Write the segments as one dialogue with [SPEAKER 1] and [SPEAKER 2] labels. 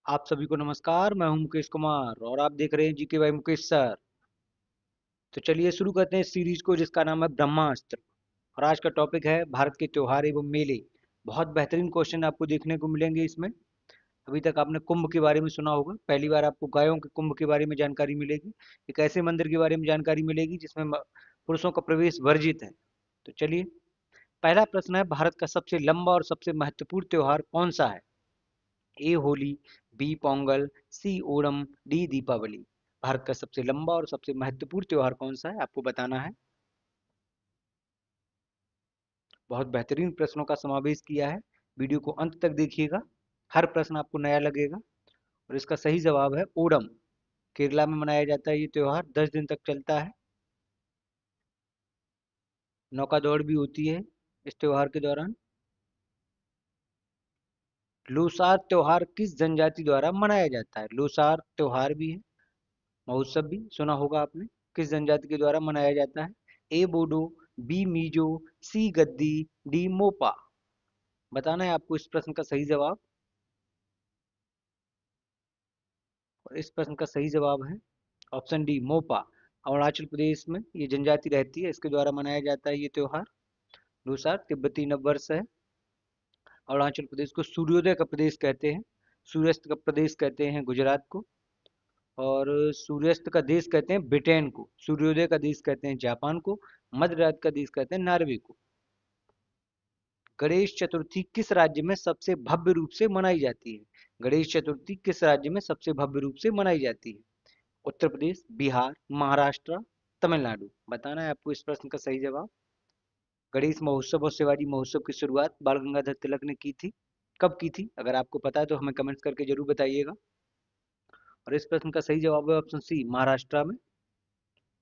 [SPEAKER 1] आप सभी को नमस्कार। मैं हूं मुकेश कुमार और आप देख रहे हैं जीके बाई मुकेश सर। तो चलिए शुरू करते हैं इस सीरीज को जिसका नाम है ब्रह्मास्त्र। और आज का टॉपिक है भारत के त्योहार एवं मेले। बहुत बेहतरीन क्वेश्चन आपको देखने को मिलेंगे इसमें। अभी तक आपने कुंभ के बारे में सुना होगा, पहली बार आपको गायों के कुंभ के बारे में जानकारी मिलेगी। एक ऐसे मंदिर के बारे में जानकारी मिलेगी जिसमें पुरुषों का प्रवेश वर्जित है। तो चलिए, पहला प्रश्न है, भारत का सबसे लंबा और सबसे महत्वपूर्ण त्योहार कौन सा है? ए होली, बी पोंगल, सी ओणम, डी दीपावली। भारत का सबसे लंबा और सबसे महत्वपूर्ण त्योहार कौन सा है, आपको बताना है। बहुत बेहतरीन प्रश्नों का समावेश किया है। वीडियो को अंत तक देखिएगा, हर प्रश्न आपको नया लगेगा। और इसका सही जवाब है ओणम। केरला में मनाया जाता है ये त्योहार, 10 दिन तक चलता है। नौका दौड़ भी होती है इस त्योहार के दौरान। लोसार त्योहार किस जनजाति द्वारा मनाया जाता है? लोसार त्योहार भी है, महोत्सव भी सुना होगा आपने। किस जनजाति के द्वारा मनाया जाता है? ए बोडो, बी मीजो, सी गद्दी, डी मोपा। बताना है आपको इस प्रश्न का सही जवाब। और इस प्रश्न का सही जवाब है ऑप्शन डी मोपा। अरुणाचल प्रदेश में ये जनजाति रहती है, इसके द्वारा मनाया जाता है ये त्योहार। दूसरा तिब्बती नववर्ष है। अरुणाचल प्रदेश को सूर्योदय का प्रदेश कहते हैं, सूर्यास्त का प्रदेश कहते हैं गुजरात को। और सूर्यास्त का देश कहते हैं ब्रिटेन को, सूर्योदय का देश कहते हैं जापान को, मध्य रात का देश कहते हैं नॉर्वे को। गणेश चतुर्थी किस राज्य में सबसे भव्य रूप से मनाई जाती है? गणेश चतुर्थी किस राज्य में सबसे भव्य रूप से मनाई जाती है? उत्तर प्रदेश, बिहार, महाराष्ट्र, तमिलनाडु। बताना है आपको इस प्रश्न का सही जवाब। गणेश महोत्सव और शिवाजी महोत्सव की शुरुआत बाल गंगाधर तिलक ने की थी। कब की थी? अगर आपको पता है तो हमें कमेंट्स करके जरूर बताइएगा। और इस प्रश्न का सही जवाब है ऑप्शन सी, महाराष्ट्र में।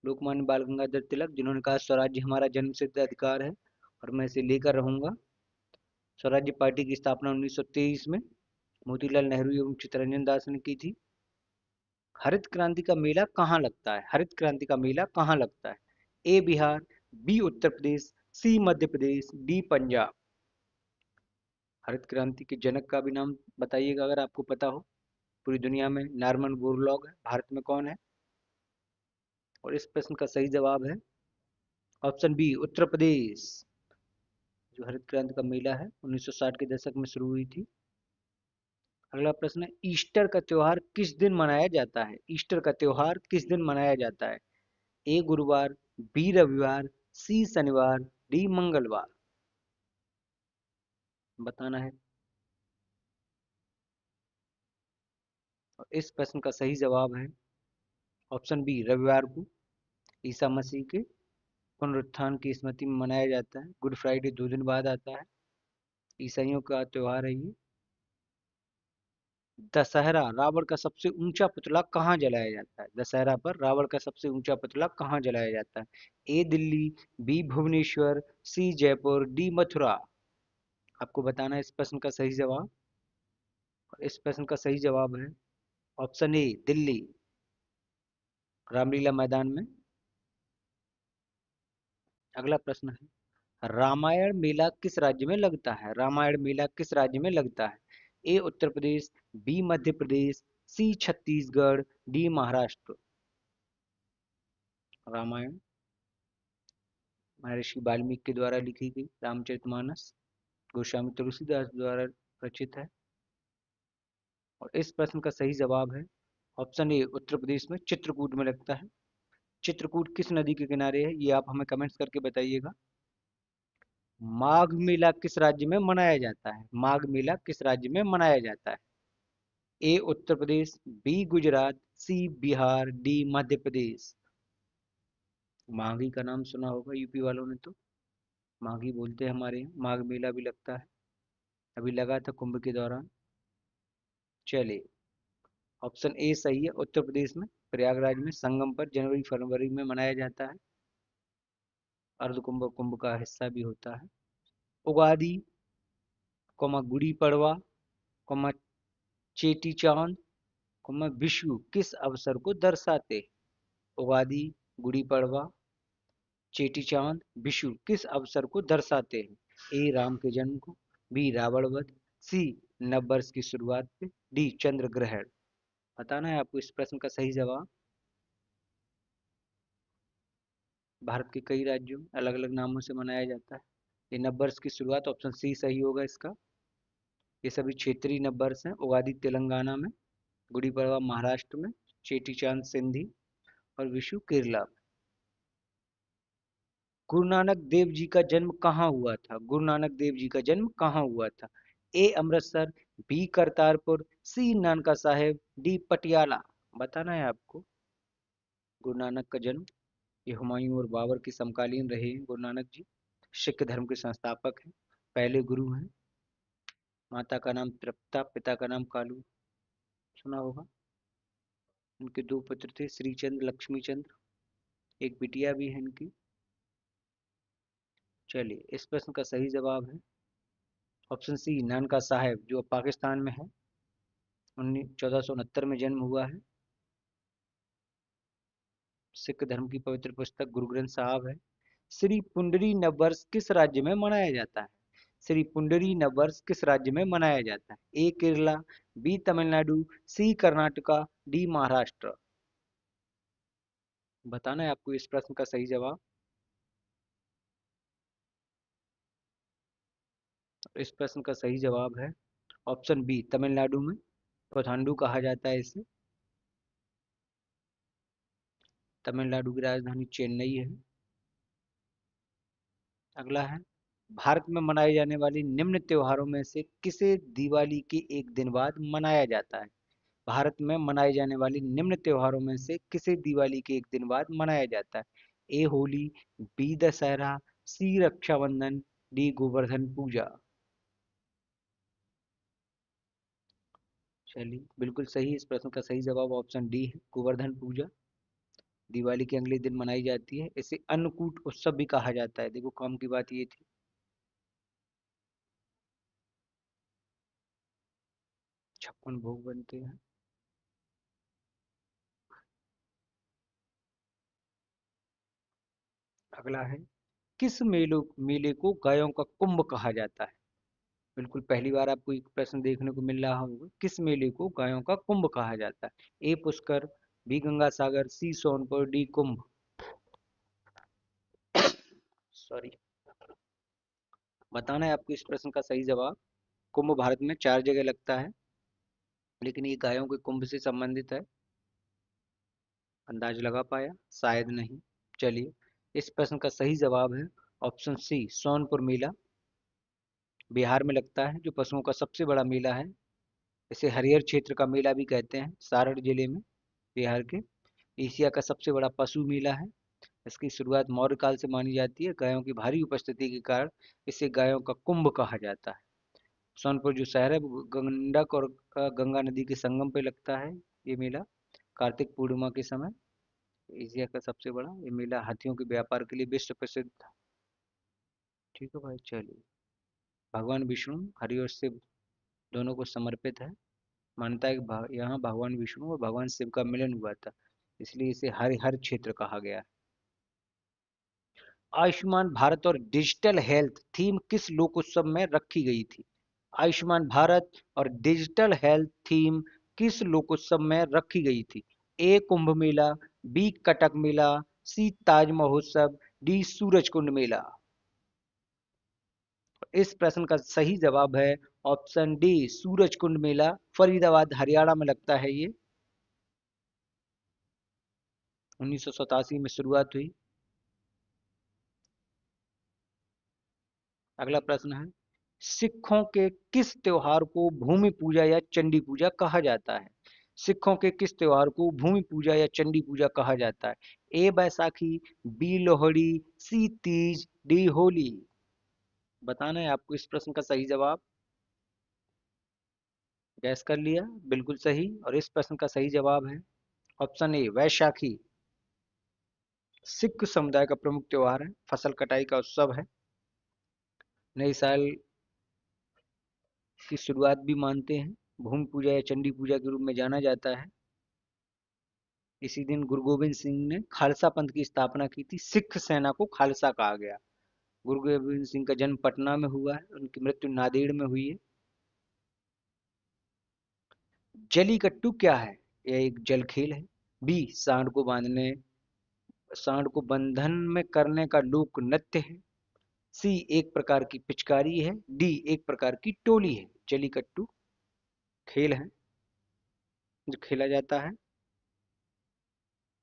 [SPEAKER 1] लोकमान्य बाल गंगाधर तिलक, जिन्होंने कहा स्वराज्य हमारा जन्मसिद्ध अधिकार है और मैं इसे लेकर रहूंगा। स्वराज्य पार्टी की स्थापना 1923 में मोतीलाल नेहरू एवं चित्तरंजन दास ने की थी। हरित क्रांति का मेला कहाँ लगता है? हरित क्रांति का मेला कहाँ लगता है? ए बिहार, बी उत्तर प्रदेश, सी मध्य प्रदेश, डी पंजाब। हरित क्रांति के जनक का भी नाम बताइएगा अगर आपको पता हो। पूरी दुनिया में नॉर्मन बोरलॉग है, भारत में कौन है? और इस प्रश्न का सही जवाब है ऑप्शन बी, उत्तर प्रदेश। जो हरित क्रांति का मेला है 1960 के दशक में शुरू हुई थी। अगला प्रश्न है, ईस्टर का त्योहार किस दिन मनाया जाता है? ईस्टर का त्योहार किस दिन मनाया जाता है? ए गुरुवार, बी रविवार, सी शनिवार, डी मंगलवार। बताना है। और इस प्रश्न का सही जवाब है ऑप्शन बी, रविवार को। ईसा मसीह के पुनरुत्थान की स्मृति में मनाया जाता है। गुड फ्राइडे 2 दिन बाद आता है। ईसाइयों का त्योहार है ये। दशहरा, रावण का सबसे ऊंचा पुतला कहाँ जलाया जाता है? दशहरा पर रावण का सबसे ऊंचा पुतला कहाँ जलाया जाता है? ए दिल्ली, बी भुवनेश्वर, सी जयपुर, डी मथुरा। आपको बताना है इस प्रश्न का सही जवाब। और इस प्रश्न का सही जवाब है ऑप्शन ए, दिल्ली, रामलीला मैदान में। अगला प्रश्न है, रामायण मेला किस राज्य में लगता है? रामायण मेला किस राज्य में लगता है? ए उत्तर प्रदेश, बी मध्य प्रदेश, सी छत्तीसगढ़, डी महाराष्ट्र। रामायण महर्षि वाल्मीकि के द्वारा लिखी गई रामचरितमानस, गोस्वामी तुलसीदास द्वारा रचित है। और इस प्रश्न का सही जवाब है ऑप्शन ए, उत्तर प्रदेश में चित्रकूट में लगता है। चित्रकूट किस नदी के किनारे है, ये आप हमें कमेंट्स करके बताइएगा। माघ मेला किस राज्य में मनाया जाता है? माघ मेला किस राज्य में मनाया जाता है? ए उत्तर प्रदेश, बी गुजरात, सी बिहार, डी मध्य प्रदेश। माघी का नाम सुना होगा यूपी वालों ने तो। माघी बोलते हैं हमारे यहाँ। माघ मेला भी लगता है, अभी लगा था कुंभ के दौरान। चलिए, ऑप्शन ए सही है। उत्तर प्रदेश में प्रयागराज में संगम पर जनवरी फरवरी में मनाया जाता है। अर्ध कुंभ कुंभ का हिस्सा भी होता है। उगादि, गुड़ी पड़वा, चेटी चांद, विषु किस अवसर को दर्शाते हैं? उगादि, गुड़ी पड़वा, चेटी चांद, विषु किस अवसर को दर्शाते हैं? ए राम के जन्म को, बी रावण वध, सी नववर्ष की शुरुआत पे, डी चंद्र ग्रहण। बताना है आपको इस प्रश्न का सही जवाब। भारत के कई राज्यों में अलग अलग नामों से मनाया जाता है। ये नववर्ष की शुरुआत, ऑप्शन सी सही होगा इसका। ये सभी क्षेत्रीय नववर्ष हैं। उगादि तेलंगाना में, गुड़ी पड़वा महाराष्ट्र में, चेटी चांद सिंधी और विशु केरला में। गुरु नानक देव जी का जन्म कहाँ हुआ था? गुरु नानक देव जी का जन्म कहाँ हुआ था? ए अमृतसर, बी करतारपुर, सी नानका साहेब, डी पटियाला। बताना है आपको। गुरु नानक का जन्म, ये हुमायूं और बाबर के समकालीन रहे हैं गुरु नानक जी। सिख धर्म के संस्थापक हैं, पहले गुरु हैं। माता का नाम तृप्ता, पिता का नाम कालू, सुना होगा। इनके दो पुत्र थे, श्री चंद्र, लक्ष्मी चंद्र। एक बिटिया भी है इनकी। चलिए, इस प्रश्न का सही जवाब है ऑप्शन सी नानका साहेब, जो अब पाकिस्तान में है। 1469 में जन्म हुआ है। सिख धर्म की पवित्र पुस्तक गुरु ग्रंथ साहब है। श्री पुंडरी नववर्ष किस राज्य में मनाया जाता है? श्री पुंडरी नववर्ष किस राज्य में मनाया जाता है? ए केरला, बी तमिलनाडु, सी कर्नाटका, डी महाराष्ट्र। बताना है आपको इस प्रश्न का सही जवाब। इस प्रश्न का सही जवाब है ऑप्शन बी तमिलनाडु में। पुथांडु कहा जाता है इसे। तमिलनाडु की राजधानी चेन्नई है। अगला है, भारत में मनाए जाने वाले निम्न त्योहारों में से किसे दिवाली के एक दिन बाद मनाया जाता है? भारत में मनाए जाने वाले निम्न त्योहारों में से किसे दिवाली के एक दिन बाद मनाया जाता है? ए होली, बी दशहरा, सी रक्षाबंधन, डी गोवर्धन पूजा। चलिए, बिल्कुल सही। इस प्रश्न का सही जवाब ऑप्शन डी है, गोवर्धन पूजा। दिवाली के अगले दिन मनाई जाती है। इसे अन्नकूट उत्सव भी कहा जाता है। देखो, काम की बात ये थी। 56 भोग बनते हैं। अगला है, किस मेले को गायों का कुंभ कहा जाता है? बिल्कुल पहली बार आपको एक प्रश्न देखने को मिल रहा होगा। किस मेले को गायों का कुंभ कहा जाता है? ए पुष्कर, बी गंगा सागर, सी सोनपुर, डी कुंभ। सॉरी। बताना है आपको इस प्रश्न का सही जवाब। कुंभ भारत में 4 जगह लगता है, लेकिन ये गायों के कुंभ से संबंधित है। अंदाज लगा पाया? शायद नहीं। चलिए, इस प्रश्न का सही जवाब है ऑप्शन सी सोनपुर मेला। बिहार में लगता है, जो पशुओं का सबसे बड़ा मेला है। इसे हरिहर क्षेत्र का मेला भी कहते हैं, सारण जिले में, बिहार के। एशिया का सबसे बड़ा पशु मेला है। इसकी शुरुआत मौर्य काल से मानी जाती है। गायों की भारी उपस्थिति के कारण इसे गायों का कुंभ कहा जाता है। सोनपुर जो शहर है, वो गंडक और गंगा नदी के संगम पे लगता है ये मेला, कार्तिक पूर्णिमा के समय। एशिया का सबसे बड़ा ये मेला हाथियों के व्यापार के लिए विश्व प्रसिद्ध था। ठीक है भाई, चलिए। भगवान विष्णु हरि और शिव दोनों को समर्पित है। मानता है कि यहाँ भगवान विष्णु और भगवान शिव का मिलन हुआ था, इसलिए इसे हरिहर क्षेत्र कहा गया है। आयुष्मान भारत और डिजिटल हेल्थ थीम किस लोकोत्सव में रखी गई थी? आयुष्मान भारत और डिजिटल हेल्थ थीम किस लोकोत्सव में रखी गई थी? ए कुंभ मेला, बी कटक मेला, सी ताज महोत्सव, डी सूरज कुंड मेला। इस प्रश्न का सही जवाब है ऑप्शन डी सूरज कुंड मेला। फरीदाबाद हरियाणा में लगता है ये। 1987 में शुरुआत हुई। अगला प्रश्न है, सिखों के किस त्योहार को भूमि पूजा या चंडी पूजा कहा जाता है? सिखों के किस त्योहार को भूमि पूजा या चंडी पूजा कहा जाता है? ए बैसाखी, बी लोहड़ी, सी तीज, डी होली। बताना है आपको इस प्रश्न का सही जवाब। गैस कर लिया? बिल्कुल सही। और इस प्रश्न का सही जवाब है ऑप्शन ए वैशाखी। सिख समुदाय का प्रमुख त्योहार है, फसल कटाई का उत्सव है। नए साल की शुरुआत भी मानते हैं। भूमि पूजा या चंडी पूजा के रूप में जाना जाता है। इसी दिन गुरु गोविंद सिंह ने खालसा पंथ की स्थापना की थी। सिख सेना को खालसा कहा गया। गुरु गोविंद सिंह का जन्म पटना में हुआ है, उनकी मृत्यु नांदेड़ में हुई है। जलीकट्टू क्या है? यह एक जल खेल है। बी, सांड को बंधन में करने का लोक नृत्य है। सी, एक प्रकार की पिचकारी है। डी, एक प्रकार की टोली है। जलीकट्टू खेल है जो खेला जाता है,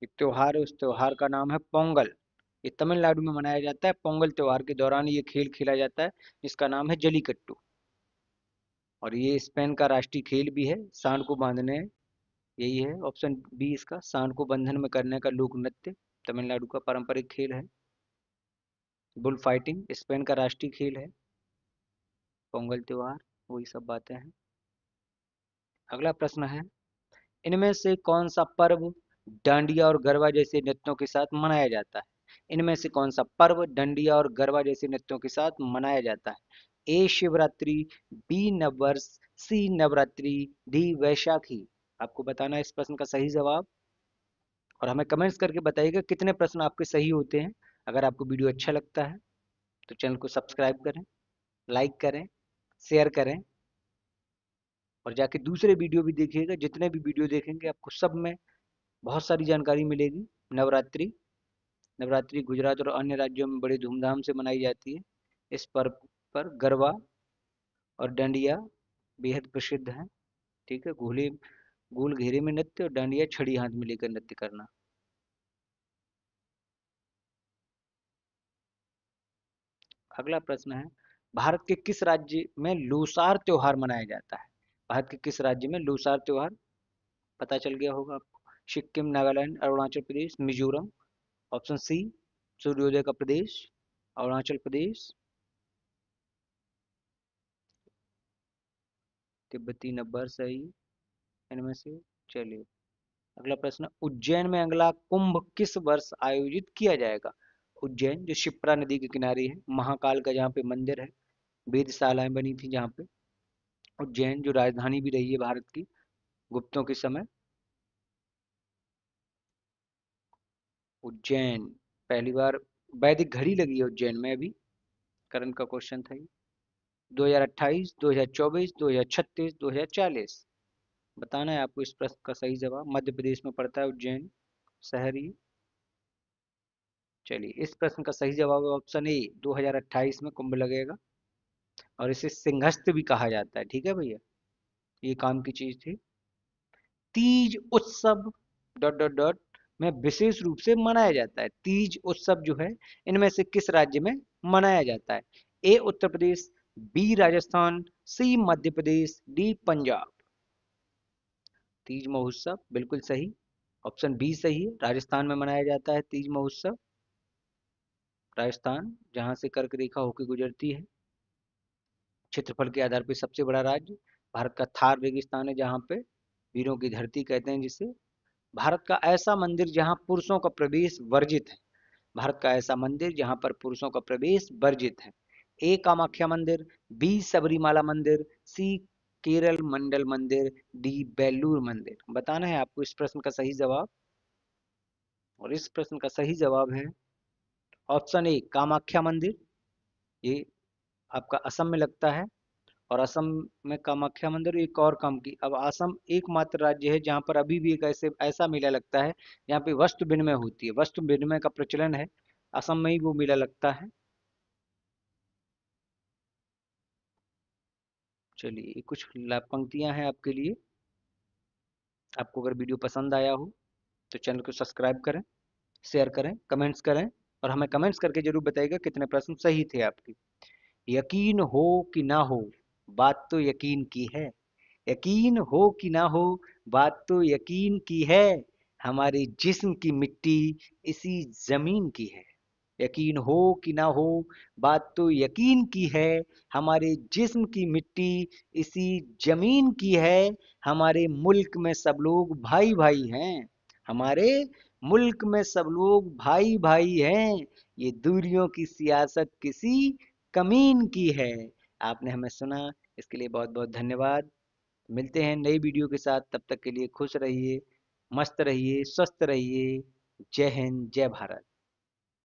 [SPEAKER 1] एक त्योहार है, उस त्योहार का नाम है पोंगल। ये तमिलनाडु में मनाया जाता है। पोंगल त्योहार के दौरान ये खेल खेला जाता है, जिसका नाम है जलीकट्टू। और ये स्पेन का राष्ट्रीय खेल भी है। सांड को बांधने, यही है ऑप्शन बी इसका, सांड को बंधन में करने का लोक नृत्य तमिलनाडु का पारंपरिक खेल है। बुल फाइटिंग स्पेन का राष्ट्रीय खेल है। पोंगल त्योहार, वही सब बातें हैं। अगला प्रश्न है, इनमें से कौन सा पर्व डांडिया और गरबा जैसे नृत्यों के साथ मनाया जाता है? इनमें से कौन सा पर्व डांडिया और गरबा जैसे नृत्यों के साथ मनाया जाता है? ए, शिवरात्रि। बी, नववर्ष। सी, नवरात्रि। डी, वैशाखी। आपको बताना है इस प्रश्न का सही जवाब, और हमें कमेंट्स करके बताइएगा कितने प्रश्न आपके सही होते हैं। अगर आपको वीडियो अच्छा लगता है तो चैनल को सब्सक्राइब करें, लाइक करें, शेयर करें, और जाके दूसरे वीडियो भी देखिएगा। जितने भी वीडियो देखेंगे आपको सब में बहुत सारी जानकारी मिलेगी। नवरात्रि, नवरात्रि गुजरात और अन्य राज्यों में बड़े धूमधाम से मनाई जाती है। इस पर्व पर गरबा और डांडिया बेहद प्रसिद्ध हैं। ठीक है, गोल घेरे में नृत्य और डांडिया छड़ी हाथ में लेकर नृत्य करना। अगला प्रश्न है, भारत के किस राज्य में लोसार त्योहार मनाया जाता है? भारत के किस राज्य में लोसार त्योहार, पता चल गया होगा आपको। सिक्किम, नागालैंड, अरुणाचल प्रदेश, मिजोरम। ऑप्शन सी, सूर्योदय का प्रदेश, अरुणाचल प्रदेश। तिब्बती नब्बर सही इनमें से। चलिए अगला प्रश्न, उज्जैन में अगला कुंभ किस वर्ष आयोजित किया जाएगा? उज्जैन जो शिप्रा नदी के किनारे है, महाकाल का जहाँ पे मंदिर है, वेधशालाएं बनी थी जहाँ पे। उज्जैन जो राजधानी भी रही है भारत की गुप्तों के समय। उज्जैन पहली बार वैदिक घड़ी लगी है उज्जैन में अभी। करंट का क्वेश्चन था ये। 2028, 2024, 2036, 2040। बताना है आपको इस प्रश्न का सही जवाब। मध्य प्रदेश में पड़ता है उज्जैन शहर ही। चलिए इस प्रश्न का सही जवाब है ऑप्शन ए, 2028 में कुंभ लगेगा, और इसे सिंहस्थ भी कहा जाता है। ठीक है भैया, ये काम की चीज थी। तीज उत्सव डॉट डॉट डॉट में विशेष रूप से मनाया जाता है। तीज उत्सव जो है इनमें से किस राज्य में मनाया जाता है? ए, उत्तर प्रदेश। बी, राजस्थान। सी, मध्य प्रदेश। डी, पंजाब। तीज महोत्सव बिल्कुल सही, ऑप्शन बी सही है। राजस्थान में मनाया जाता है तीज महोत्सव। राजस्थान जहां से कर्क रेखा होकर गुजरती है। क्षेत्रफल के आधार पर सबसे बड़ा राज्य। भारत का थार रेगिस्तान है जहाँ पे वीरों की धरती कहते हैं जिसे। भारत का ऐसा मंदिर जहां पुरुषों का प्रवेश वर्जित है। भारत का ऐसा मंदिर जहां पर पुरुषों का प्रवेश वर्जित है। ए, कामाख्या मंदिर। बी, सबरीमाला मंदिर। सी, केरल मंडल मंदिर। डी, बेलूर मंदिर। बताना है आपको इस प्रश्न का सही जवाब, और इस प्रश्न का सही जवाब है ऑप्शन ए, कामाख्या मंदिर। ये आपका असम में लगता है, और असम में कामाख्या मंदिर एक और काम की। अब असम एकमात्र राज्य है जहाँ पर अभी भी एक ऐसा मेला लगता है जहाँ पे वस्त्र विनिमय होती है। वस्त्र विनिमय का प्रचलन है, असम में ही वो मेला लगता है। चलिए कुछ पंक्तियां हैं आपके लिए। आपको अगर वीडियो पसंद आया हो तो चैनल को सब्सक्राइब करें, शेयर करें, कमेंट्स करें, और हमें कमेंट्स करके जरूर बताइएगा कितने प्रश्न सही थे आपके। यकीन हो कि ना हो, बात तो यकीन की है। यकीन हो कि ना हो, बात तो यकीन की है। हमारे जिस्म की मिट्टी इसी जमीन की है। यकीन हो कि ना हो, बात तो यकीन की है। हमारे जिस्म की मिट्टी इसी जमीन की है। हमारे मुल्क में सब लोग भाई भाई हैं। हमारे मुल्क में सब लोग भाई भाई हैं। ये दूरियों की सियासत किसी कमीन की है। आपने हमें सुना, इसके लिए बहुत बहुत धन्यवाद। मिलते हैं नई वीडियो के साथ, तब तक के लिए खुश रहिए, मस्त रहिए, स्वस्थ रहिए। जय हिंद, जय भारत।